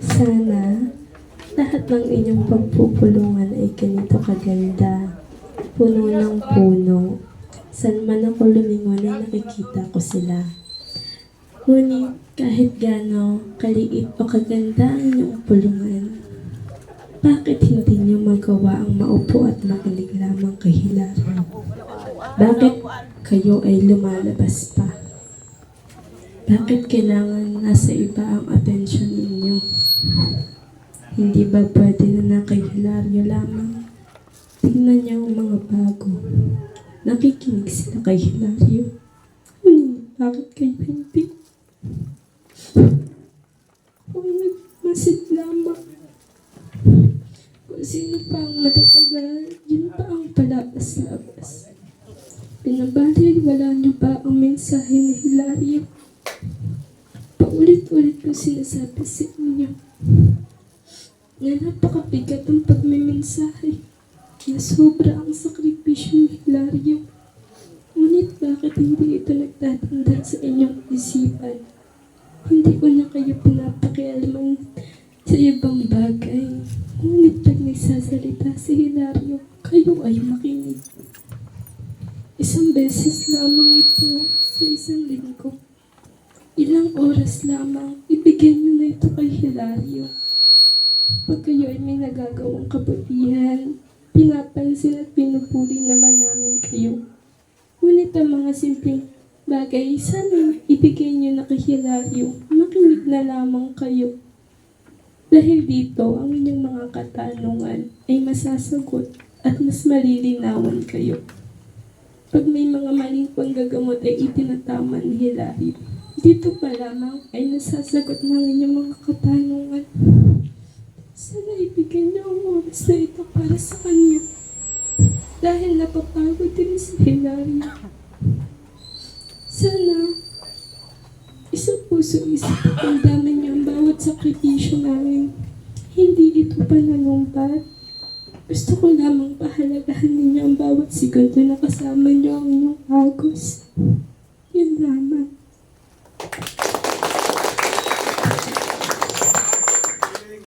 Sana lahat ng inyong pagpupulungan ay ganito kaganda. Puno ng puno. San man ako lumingon ay nakikita ko sila. Ngunit kahit gaano kaliit o kaganda ang inyong pulungan, bakit hindi niyo magawa ang maupo at makinig lamang kay Hilario? Bakit kayo ay lumalabas pa? Bakit kailangan nasa iba ang atensyon ninyo? Hindi ba pwede na kay Hilario lamang? Tingnan niyo ang mga bago. Nakikinig sila kay Hilario. Ngunit bakit kayo hindi? Kung nagmasid lamang, kung sino pa ang matatagal, yun pa ang palabas-labas. Pinabaliwala niyo ba ang mensahe ni Hilario? Paulit-ulit ko sinasabi sa inyo na napakabigat ang pagmimensahe, na sobra ang sakripisyo ni Hilario. Ngunit bakit hindi ito nagtatanda sa inyong isipan? Hindi ko na kayo pinapakialaman sa ibang bagay. Ngunit pag nagsasalita si Hilario, kayo ay makinig. Isang beses lamang ito sa isang linggo. Ilang oras lamang, ibigay niyo na ito kay Hilario. Pag kayo ay may nagagawang kabutihan, pinapansin at pinupuri naman namin kayo. Ngunit ang mga simpleng bagay, sana ibigay niyo na kay Hilario. Makinig na lamang kayo. Dahil dito, ang inyong mga katanungan ay masasagot at mas malilinawan kayo. Pag may mga maling panggagamot ay itinatama ni Hilario, dito pa lamang ay nasasagot ng inyong mga katanungan. Sana ibigay niyo ang oras na ito para sa kanya. Dahil napapagod din si Hilario. Sana isang puso isip at damdamin niyo ang bawat sakripisyo namin. Hindi ito pananumbat. Gusto ko lamang pahalagahan ninyo ang bawat segundo na kasama niyo ang inyong agos.